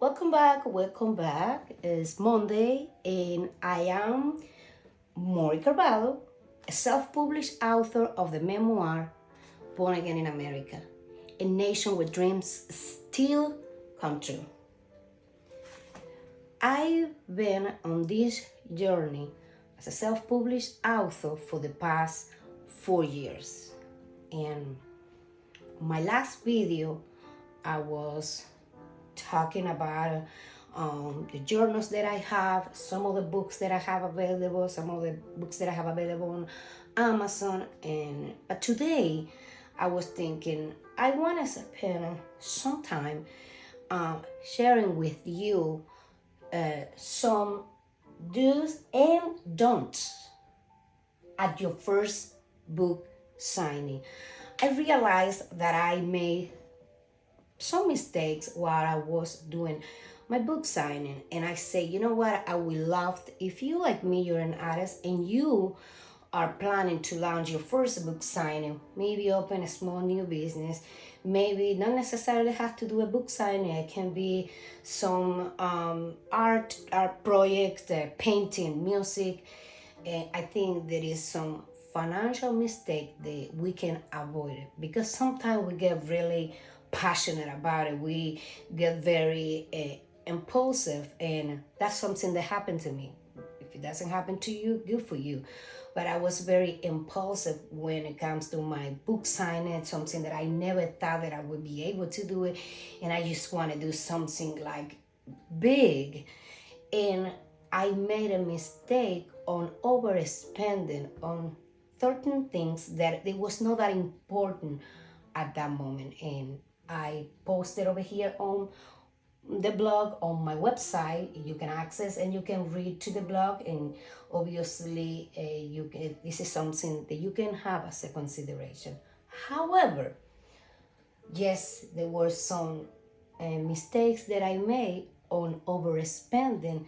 Welcome back. It's Monday, and I am Mory Carballo, a self published author of the memoir Born Again in America, a nation where dreams still come true. I've been on this journey as a self published author for the past 4 years. And my last video, I was talking about the journals that I have, some of the books that I have available, some of the books that I have available on Amazon. And but today, I was thinking I want to spend some time sharing with you some do's and don'ts at your first book signing. I realized that I made some mistakes while I was doing my book signing, and I say, you know what, I would love if you, like me, you're an artist and you are planning to launch your first book signing, maybe open a small new business, maybe not necessarily have to do a book signing. It can be some art projects, painting, music. And I think there is some financial mistake that we can avoid it, because sometimes we get really passionate about it. We get very impulsive, and that's something that happened to me. If it doesn't happen to you, good for you. But I was very impulsive when it comes to my book signing, something that I never thought that I would be able to do it. And I just want to do something like big. And I made a mistake on overspending on certain things that it was not that important at that moment. And I posted over here on the blog on my website. You can access and you can read to the blog, and obviously this is something that you can have as a consideration. However, yes, there were some mistakes that I made on overspending,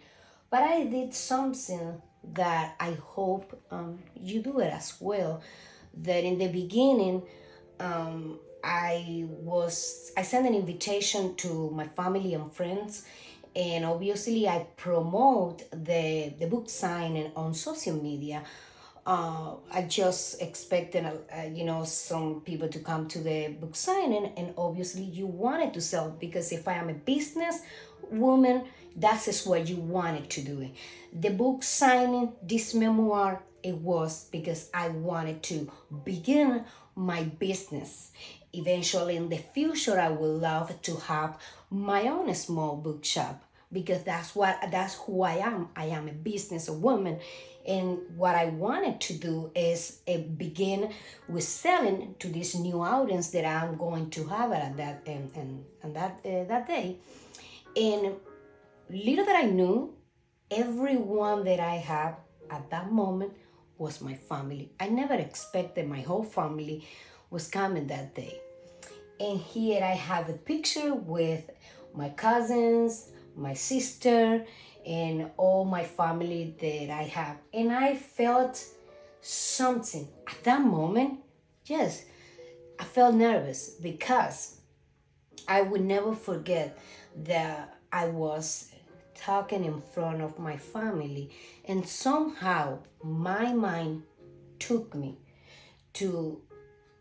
but I did something that I hope you do it as well. That in the beginning, I sent an invitation to my family and friends, and obviously I promote the book signing on social media. I just expected, some people to come to the book signing, and obviously you wanted to sell, because if I am a business woman, that is what you wanted to do it. The book signing, this memoir, it was because I wanted to begin my business. Eventually, in the future, I would love to have my own small bookshop, because that's who I am. I am a business woman, and what I wanted to do is begin with selling to this new audience that I'm going to have at that day. And little that I knew, everyone that I had at that moment was my family. I never expected my whole family was coming that day. And here I have a picture with my cousins, my sister, and all my family that I have. And I felt something at that moment. Yes, I felt nervous, because I would never forget that I was talking in front of my family, and somehow my mind took me to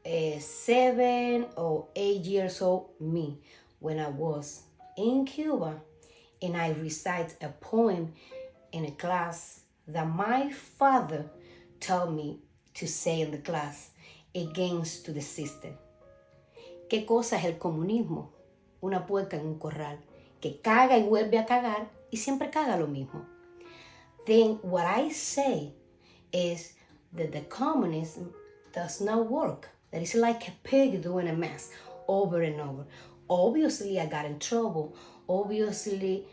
a 7 or 8 years old me when I was in Cuba, and I recite a poem in a class that my father told me to say in the class against to the system. ¿Qué cosa es el comunismo? Una puerca en un corral que caga y vuelve a cagar y siempre caga lo mismo. Then what I say is that the communism does not work. That is like a pig doing a mess over and over. Obviously, I got in trouble. Obviously,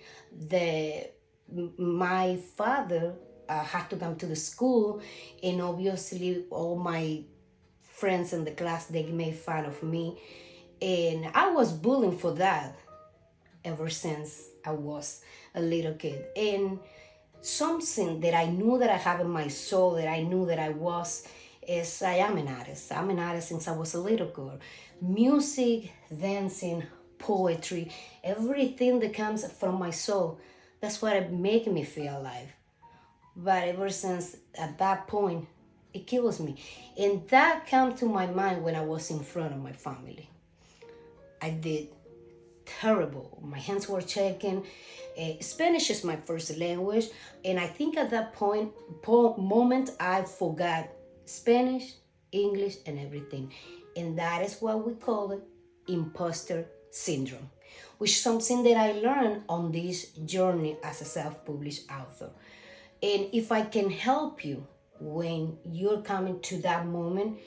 my father had to come to the school, and obviously all my friends in the class, they made fun of me, and I was bullied for that ever since I was a little kid. And something that I knew that I have in my soul, that I knew that I was, I am an artist. I'm an artist since I was a little girl. Music, dancing, poetry, everything that comes from my soul. That's what it makes me feel alive. But ever since at that point, it kills me. And that came to my mind when I was in front of my family. I did terrible. My hands were shaking. Spanish is my first language, and I think at that moment I forgot Spanish, English, and everything. And that is what we call it imposter syndrome, which is something that I learned on this journey as a self-published author. And if I can help you when you're coming to that moment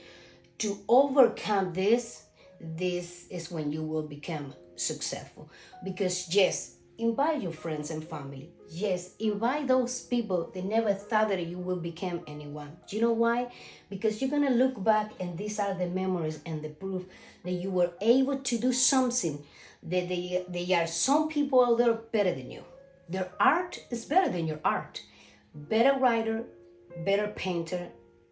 to overcome this is when you will become successful. Because yes, invite your friends and family. Yes, invite those people that never thought that you will become anyone. Do you know why? Because you're gonna look back and these are the memories and the proof that you were able to do something that they are some people out there better than you. Their art is better than your art. Better writer, better painter,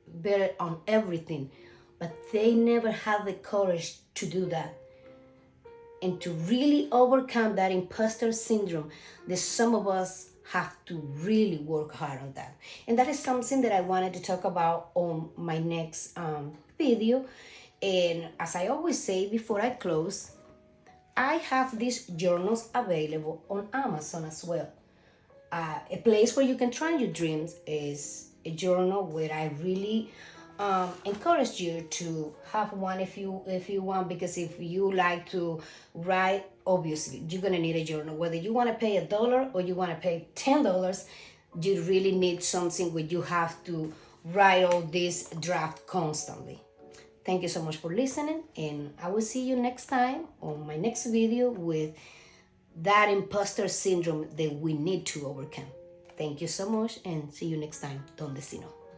better on everything. But they never had the courage to do that and to really overcome that imposter syndrome that some of us have to really work hard on that. And that is something that I wanted to talk about on my next video. And as I always say before I close, I have these journals available on Amazon as well. A place where you can try your dreams is a journal where I really encourage you to have one if you want, because if you like to write, obviously you're gonna need a journal. Whether you want to pay $1 or you want to pay $10, you really need something where you have to write all this draft constantly. Thank you so much for listening, and I will see you next time on my next video with that imposter syndrome that we need to overcome. Thank you so much, and see you next time. Dónde.